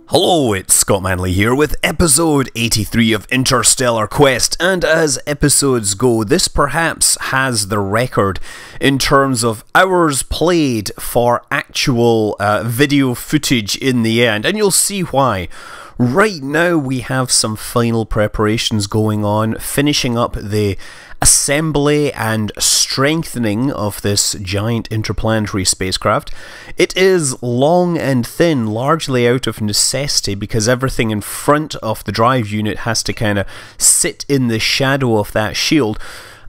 Hello, it's Scott Manley here with episode 83 of Interstellar Quest, and as episodes go, this perhaps has the record in terms of hours played for actual video footage in the end, and you'll see why. Right now we have some final preparations going on, finishing up the assembly and strengthening of this giant interplanetary spacecraft. It is long and thin, largely out of necessity, because everything in front of the drive unit has to kind of sit in the shadow of that shield.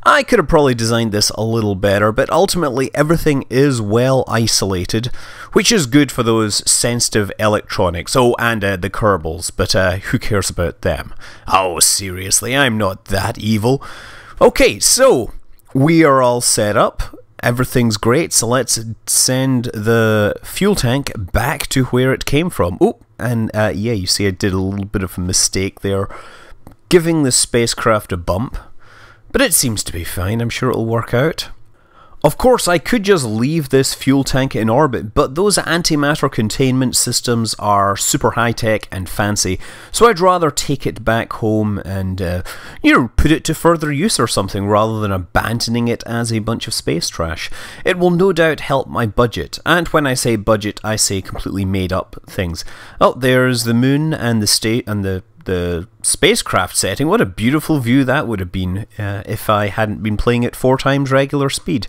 I could have probably designed this a little better, but ultimately everything is well isolated, which is good for those sensitive electronics. Oh, and the Kerbals, but who cares about them? Oh, seriously, I'm not that evil. Okay, so we are all set up. Everything's great, so let's send the fuel tank back to where it came from. Oh, and yeah, you see I did a little bit of a mistake there, giving the spacecraft a bump. But it seems to be fine, I'm sure it'll work out. Of course, I could just leave this fuel tank in orbit, but those antimatter containment systems are super high-tech and fancy, so I'd rather take it back home and, put it to further use or something, rather than abandoning it as a bunch of space trash. It will no doubt help my budget, and when I say budget, I say completely made-up things. Oh, there's the moon and the spacecraft setting. What a beautiful view that would have been if I hadn't been playing at 4 times regular speed.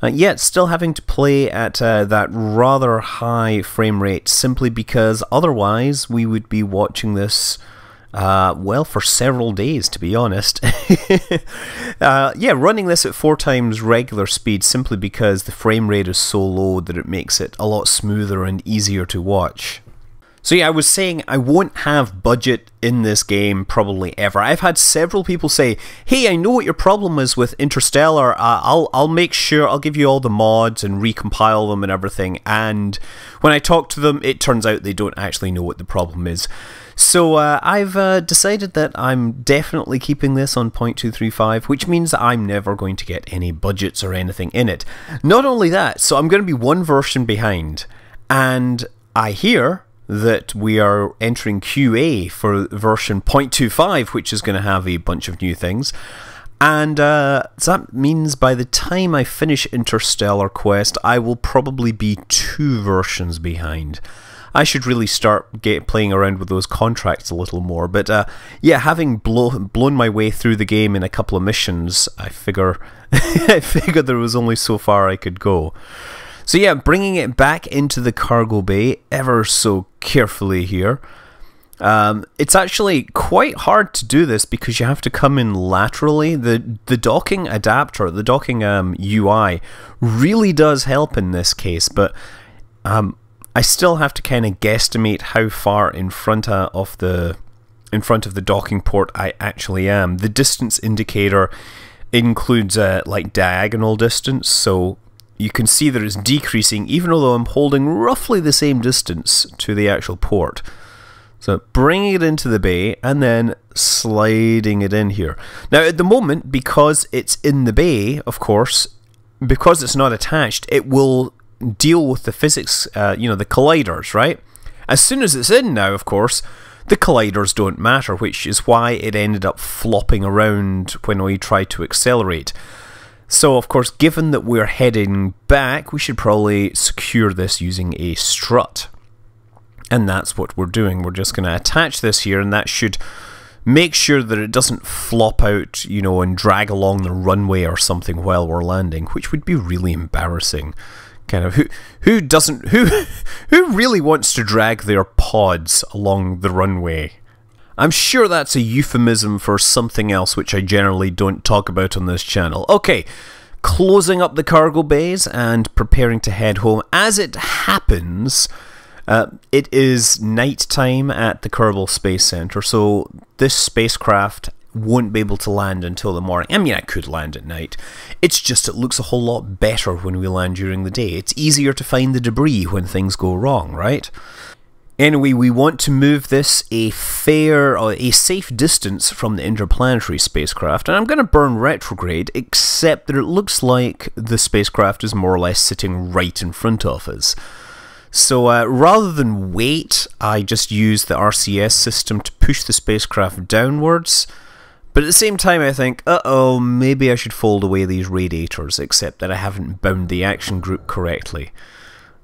Yet still having to play at that rather high frame rate, simply because otherwise we would be watching this well, for several days, to be honest. Yeah, running this at 4 times regular speed simply because the frame rate is so low that it makes it a lot smoother and easier to watch. So yeah, I was saying I won't have budget in this game probably ever. I've had several people say, hey, I know what your problem is with Interstellar, I'll make sure, I'll give you all the mods and recompile them and everything, and when I talk to them, it turns out they don't actually know what the problem is. So I've decided that I'm definitely keeping this on 0.235, which means that I'm never going to get any budgets or anything in it. Not only that, so I'm going to be one version behind, and I hear that we are entering QA for version 0.25, which is going to have a bunch of new things. And so that means by the time I finish Interstellar Quest, I will probably be 2 versions behind. I should really start playing around with those contracts a little more. But yeah, having blown my way through the game in a couple of missions, I figure there was only so far I could go. So yeah, bringing it back into the cargo bay ever so carefully here. It's actually quite hard to do this because you have to come in laterally. The docking adapter, the docking UI really does help in this case, but I still have to kind of guesstimate how far in front of the docking port I actually am. The distance indicator includes like diagonal distance, so you can see that it's decreasing even though I'm holding roughly the same distance to the actual port. So bringing it into the bay and then sliding it in here. Now at the moment, because it's in the bay, of course, because it's not attached, it will deal with the physics, the colliders, right? As soon as it's in now, of course, the colliders don't matter, which is why it ended up flopping around when we tried to accelerate. So, of course, given that we're heading back, we should probably secure this using a strut. And that's what we're doing. We're just going to attach this here, and that should make sure that it doesn't flop out, and drag along the runway or something while we're landing, which would be really embarrassing. Kind of, who really wants to drag their pods along the runway? I'm sure that's a euphemism for something else which I generally don't talk about on this channel. Okay, closing up the cargo bays and preparing to head home. As it happens, it is night time at the Kerbal Space Center, so this spacecraft won't be able to land until the morning. I mean, I could land at night. It's just it looks a whole lot better when we land during the day. It's easier to find the debris when things go wrong, right? Anyway, we want to move this a safe distance from the Interplanetary spacecraft, and I'm going to burn retrograde, except that it looks like the spacecraft is more or less sitting right in front of us. So rather than wait, I just use the RCS system to push the spacecraft downwards. But at the same time I think, uh-oh, maybe I should fold away these radiators, except that I haven't bound the action group correctly.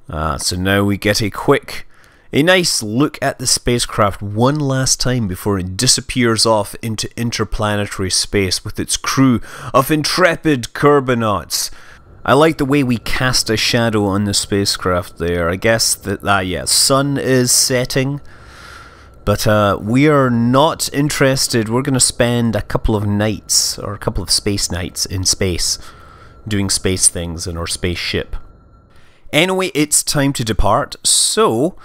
So now we get a nice look at the spacecraft one last time before it disappears off into interplanetary space with its crew of intrepid Kerbinauts. I like the way we cast a shadow on the spacecraft there. I guess that, sun is setting. But we are not interested. We're going to spend a couple of nights, or a couple of space nights in space, doing space things in our spaceship. Anyway, it's time to depart. So,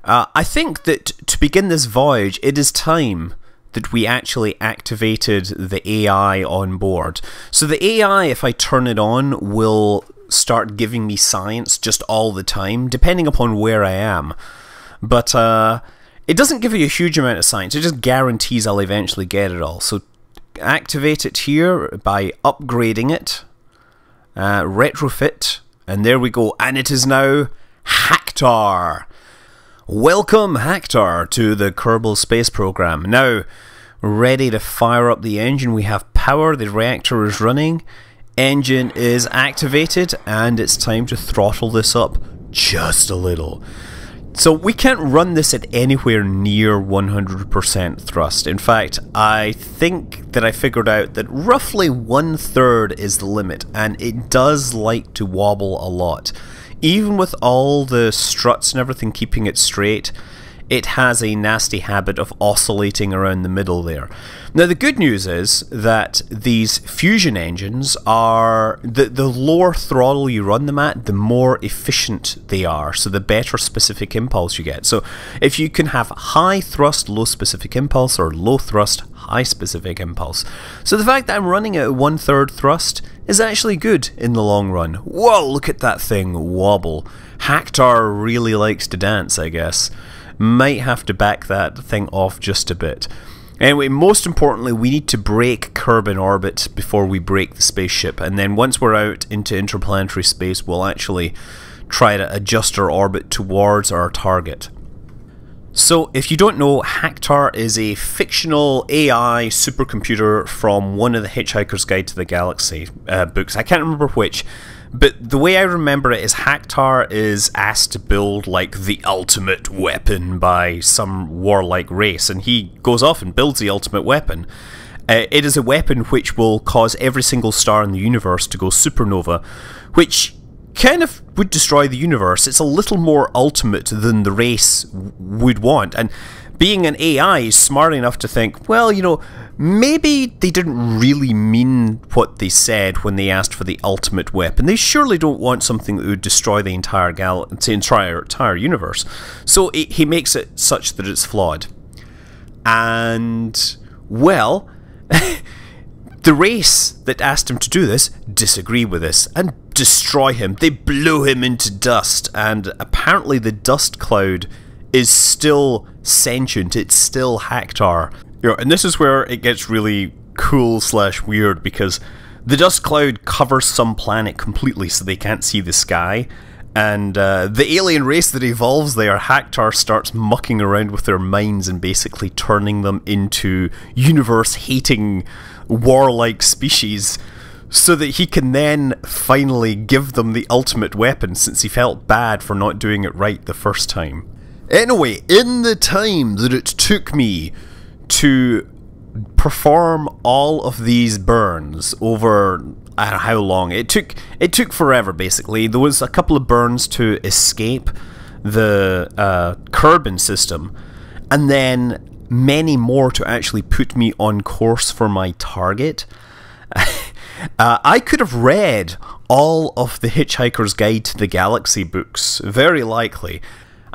I think that to begin this voyage, it is time that we actually activated the AI on board. So the AI, if I turn it on, will start giving me science just all the time, depending upon where I am. But it doesn't give you a huge amount of science, it just guarantees I'll eventually get it all. So activate it here by upgrading it, retrofit, and there we go, and it is now Hactar. Welcome, Hactar, to the Kerbal space program. Now, ready to fire up the engine. We have power, the reactor is running, engine is activated, and it's time to throttle this up just a little. So we can't run this at anywhere near 100% thrust. In fact, I think that I figured out that roughly 1/3 is the limit, and it does like to wobble a lot. Even with all the struts and everything keeping it straight, it has a nasty habit of oscillating around the middle there. Now the good news is that these fusion engines are, the lower throttle you run them at, the more efficient they are, so the better specific impulse you get. So if you can have high thrust, low specific impulse, or low thrust, high specific impulse. So the fact that I'm running at 1/3 thrust is actually good in the long run. Whoa, look at that thing wobble. Hactar really likes to dance, I guess. Might have to back that thing off just a bit. Anyway, most importantly, we need to break Kerbin orbit before we break the spaceship, and then once we're out into interplanetary space, we'll actually try to adjust our orbit towards our target. So, if you don't know, Hactar is a fictional AI supercomputer from one of the Hitchhiker's Guide to the Galaxy books. I can't remember which, but the way I remember it is Hactar is asked to build like the ultimate weapon by some warlike race, and he goes off and builds the ultimate weapon. It is a weapon which will cause every single star in the universe to go supernova, which kind of would destroy the universe. It's a little more ultimate than the race would want, and being an AI is smart enough to think, well, you know, maybe they didn't really mean what they said when they asked for the ultimate weapon. They surely don't want something that would destroy the entire entire universe. So he makes it such that it's flawed. And, well, the race that asked him to do this disagree with this and destroy him. They blow him into dust, and apparently the dust cloud is still sentient. It's still Hactar. You know, and this is where it gets really cool / weird, because the dust cloud covers some planet completely so they can't see the sky, and the alien race that evolves there, Hactar, starts mucking around with their minds and basically turning them into universe-hating, warlike species, so that he can then finally give them the ultimate weapon, since he felt bad for not doing it right the first time. Anyway, in the time that it took me to perform all of these burns over, I don't know how long, it took forever basically. There was a couple of burns to escape the Kerbin system, and then many more to actually put me on course for my target. I could have read all of the Hitchhiker's Guide to the Galaxy books, very likely.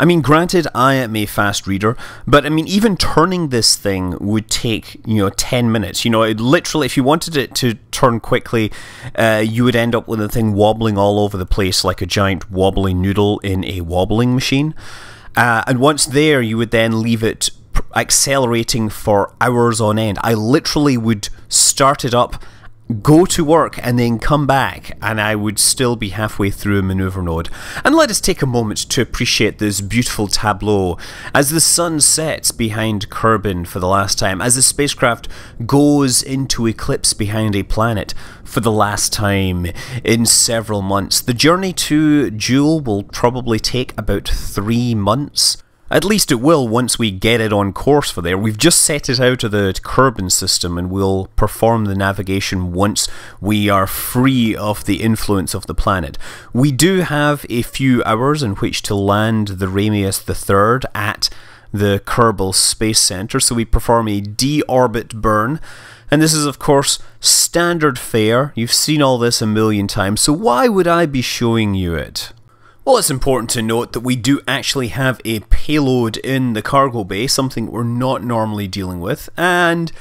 I mean, granted, I am a fast reader, but I mean, even turning this thing would take, 10 minutes. Literally, if you wanted it to turn quickly, you would end up with the thing wobbling all over the place like a giant wobbly noodle in a wobbling machine. And once there, you would then leave it accelerating for hours on end. I literally would start it up, go to work, and then come back, and I would still be halfway through a maneuver node. And let us take a moment to appreciate this beautiful tableau as the sun sets behind Kerbin for the last time, as the spacecraft goes into eclipse behind a planet for the last time in several months. The journey to Jool will probably take about 3 months. At least it will once we get it on course for there. We've just set it out of the Kerbin system, and we'll perform the navigation once we are free of the influence of the planet. We do have a few hours in which to land the Ramius III at the Kerbal Space Center, so we perform a deorbit burn. And this is, of course, standard fare. You've seen all this a million times, so why would I be showing you it? Well, it's important to note that we do actually have a payload in the cargo bay, something we're not normally dealing with. And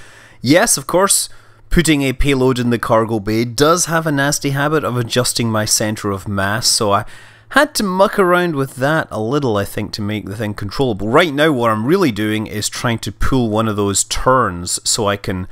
yes, of course, putting a payload in the cargo bay does have a nasty habit of adjusting my center of mass, so I had to muck around with that a little, I think, to make the thing controllable. Right now, what I'm really doing is trying to pull one of those turns so I can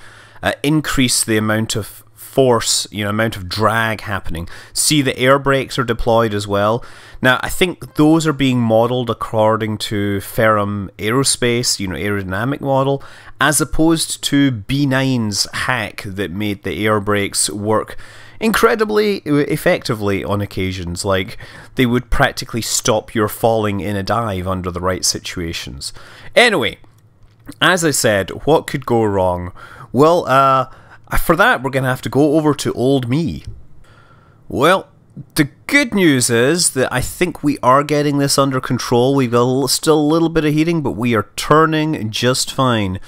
increase the amount of force, amount of drag happening. See, the air brakes are deployed as well. Now, I think those are being modeled according to Ferrum Aerospace, aerodynamic model, as opposed to B9's hack that made the air brakes work incredibly effectively on occasions. Like, they would practically stop your falling in a dive under the right situations. Anyway, as I said, what could go wrong? Well, for that, we're going to have to go over to old me. Well, the good news is that I think we are getting this under control. We've got still a little bit of heating, but we are turning just fine.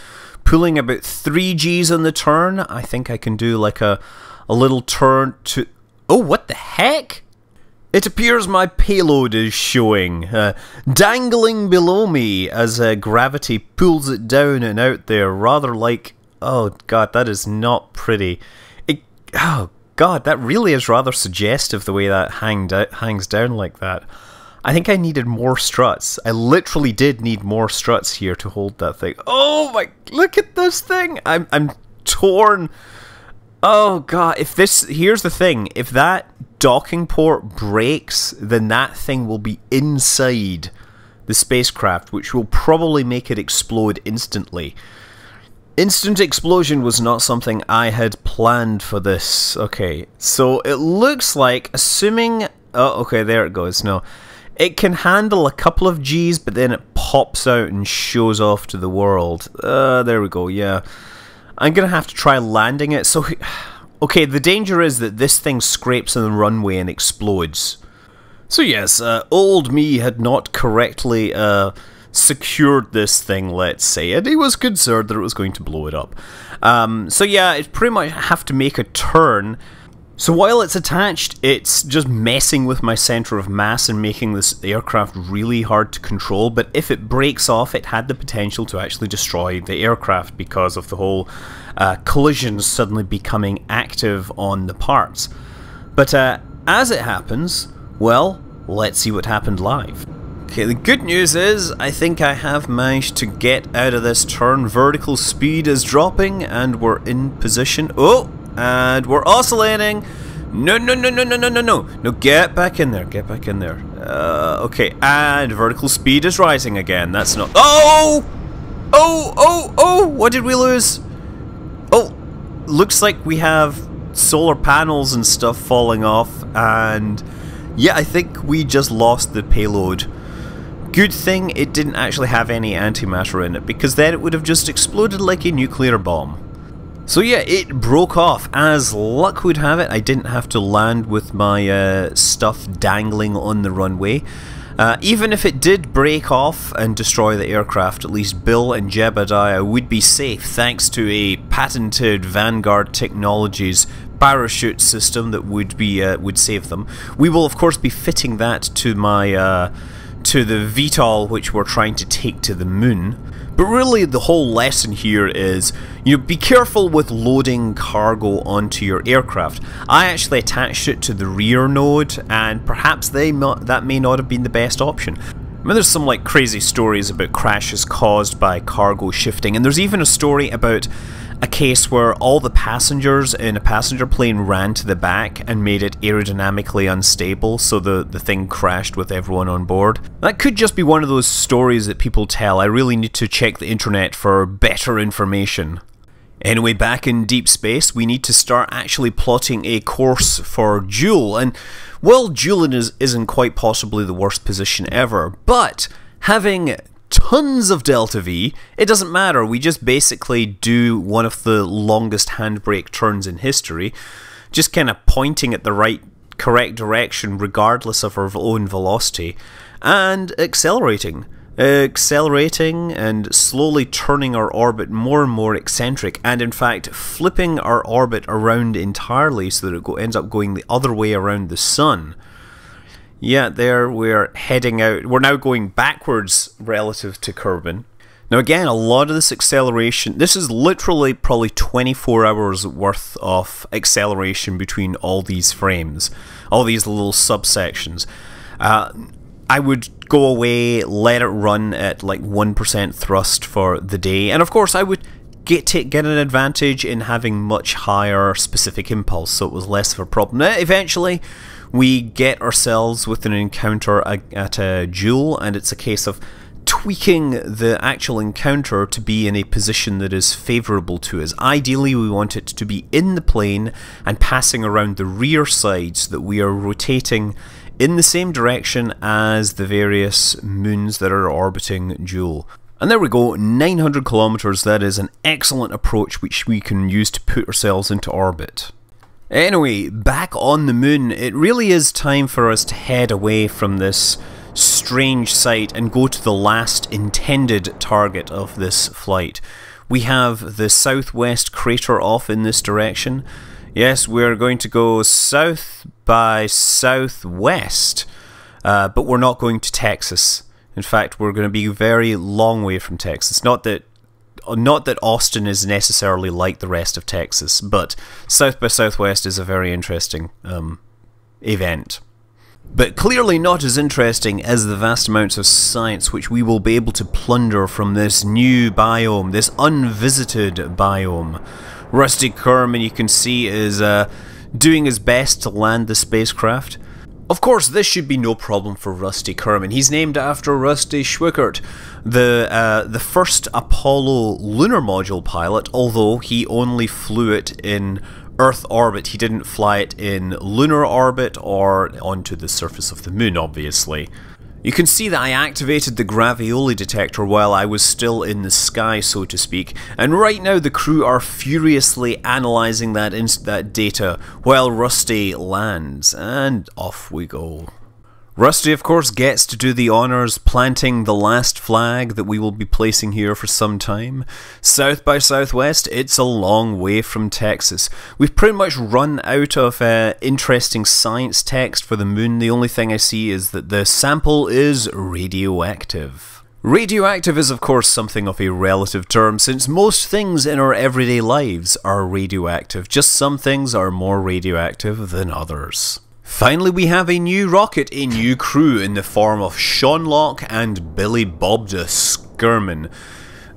Pulling about 3 Gs on the turn. I think I can do like a little turn to... Oh, what the heck? It appears my payload is showing, dangling below me as gravity pulls it down and out there, rather like... Oh god, that is not pretty. Oh god, that really is rather suggestive, the way that hangs down like that. I think I needed more struts. I literally did need more struts here to hold that thing. Oh my, look at this thing! I'm torn. Oh god, here's the thing, if that docking port breaks, then that thing will be inside the spacecraft, which will probably make it explode instantly. Instant explosion was not something I had planned for this. Okay, so it looks like, assuming... Oh, okay, there it goes. No, it can handle a couple of Gs, but then it pops out and shows off to the world. There we go, yeah. I'm going to have to try landing it. So, okay, the danger is that this thing scrapes on the runway and explodes. So yes, old me had not correctly... secured this thing, let's say, and he was concerned that it was going to blow it up. So yeah, it pretty much have to make a turn. So while it's attached, it's just messing with my center of mass and making this aircraft really hard to control, but if it breaks off, it had the potential to actually destroy the aircraft because of the whole collisions suddenly becoming active on the parts. But as it happens, well, let's see what happened live. Okay, the good news is, I think I have managed to get out of this turn. Vertical speed is dropping, and we're in position. Oh, and we're oscillating. No, no, no, no, no, no, no, no. No, get back in there, get back in there. Okay, and vertical speed is rising again. That's not... Oh! Oh, oh, oh! What did we lose? Oh, looks like we have solar panels and stuff falling off, and... yeah, I think we just lost the payload. Good thing it didn't actually have any antimatter in it, because then it would have just exploded like a nuclear bomb. So yeah, it broke off. As luck would have it, I didn't have to land with my stuff dangling on the runway. Even if it did break off and destroy the aircraft, at least Bill and Jebediah would be safe thanks to a patented Vanguard Technologies parachute system that would save them. We will of course be fitting that to my to the VTOL which we're trying to take to the moon. But really the whole lesson here is, be careful with loading cargo onto your aircraft. I actually attached it to the rear node, and perhaps that may not have been the best option. I mean, there's some like crazy stories about crashes caused by cargo shifting, and there's even a story about a case where all the passengers in a passenger plane ran to the back and made it aerodynamically unstable, so the thing crashed with everyone on board. That could just be one of those stories that people tell. I really need to check the internet for better information. Anyway, back in deep space, we need to start actually plotting a course for Jool, and well, Jool isn't quite possibly the worst position ever, but having tons of delta V, it doesn't matter. We just basically do one of the longest handbrake turns in history, just kind of pointing at the correct direction regardless of our own velocity, and accelerating and slowly turning our orbit more and more eccentric, and in fact flipping our orbit around entirely so that it ends up going the other way around the sun. Yeah, there we're heading out. We're now going backwards relative to Kerbin. Now again, a lot of this acceleration, this is literally probably 24 hours worth of acceleration between all these frames, all these little subsections. I would go away, let it run at like 1% thrust for the day, and of course I would get an advantage in having much higher specific impulse, so it was less of a problem. Now, eventually we get ourselves with an encounter at a Jool, and it's a case of tweaking the actual encounter to be in a position that is favourable to us. Ideally, we want it to be in the plane and passing around the rear side so that we are rotating in the same direction as the various moons that are orbiting Jool. And there we go, 900 kilometers. That is an excellent approach which we can use to put ourselves into orbit. Anyway, back on the moon, it really is time for us to head away from this strange site and go to the last intended target of this flight. We have the southwest crater off in this direction. Yes, we're going to go south by southwest, but we're not going to Texas. In fact, we're going to be a very long way from Texas. Not that Austin is necessarily like the rest of Texas, but south by southwest is a very interesting event. But clearly not as interesting as the vast amounts of science which we will be able to plunder from this new biome, this unvisited biome. Rusty Kerbin, you can see, is doing his best to land the spacecraft. Of course, this should be no problem for Rusty Kerbin. He's named after Rusty Schwickert, the first Apollo lunar module pilot, although he only flew it in Earth orbit. He didn't fly it in lunar orbit or onto the surface of the moon, obviously. You can see that I activated the gravioli detector while I was still in the sky, so to speak, and right now the crew are furiously analysing that data while Rusty lands, and off we go. Rusty, of course, gets to do the honours planting the last flag that we will be placing here for some time. South by southwest, it's a long way from Texas. We've pretty much run out of interesting science text for the moon. The only thing I see is that the sample is radioactive. Radioactive is, of course, something of a relative term, since most things in our everyday lives are radioactive. Just some things are more radioactive than others. Finally, we have a new rocket, a new crew in the form of Sean Locke and Billy Bobda Skirman.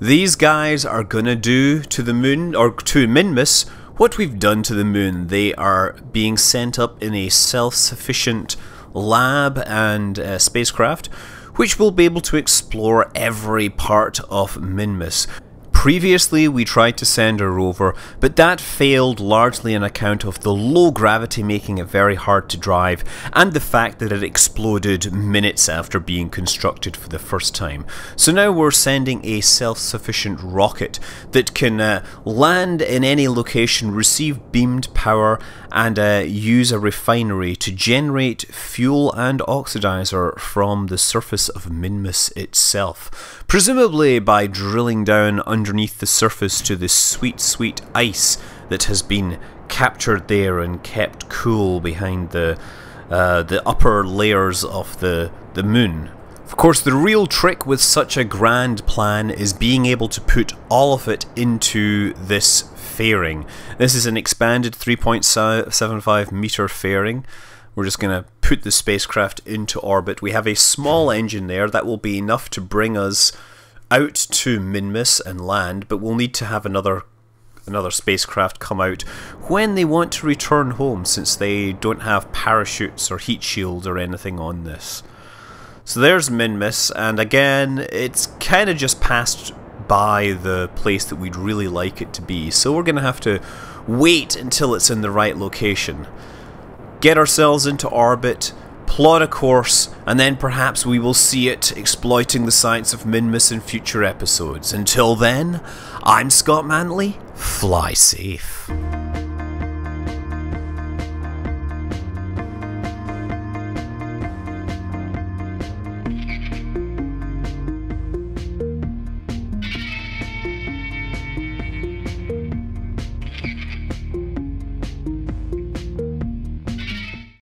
These guys are gonna do to the moon, or to Minmus, what we've done to the moon. They are being sent up in a self-sufficient lab and spacecraft, which will be able to explore every part of Minmus. Previously, we tried to send a rover, but that failed largely on account of the low gravity making it very hard to drive, and the fact that it exploded minutes after being constructed for the first time. So now we're sending a self-sufficient rocket that can land in any location, receive beamed power, and use a refinery to generate fuel and oxidizer from the surface of Minmus itself. Presumably by drilling down underneath the surface to the sweet, sweet ice that has been captured there and kept cool behind the upper layers of the moon. Of course, the real trick with such a grand plan is being able to put all of it into this fairing. This is an expanded 3.75 meter fairing, We're just going to put the spacecraft into orbit. We have a small engine there that will be enough to bring us out to Minmus and land, but we'll need to have another spacecraft come out when they want to return home, since they don't have parachutes or heat shields or anything on this. So there's Minmus, and again, it's kind of just passed by the place that we'd really like it to be, so we're going to have to wait until it's in the right location. Get ourselves into orbit, plot a course, and then perhaps we will see it exploiting the science of Minmus in future episodes. Until then, I'm Scott Manley. Fly safe.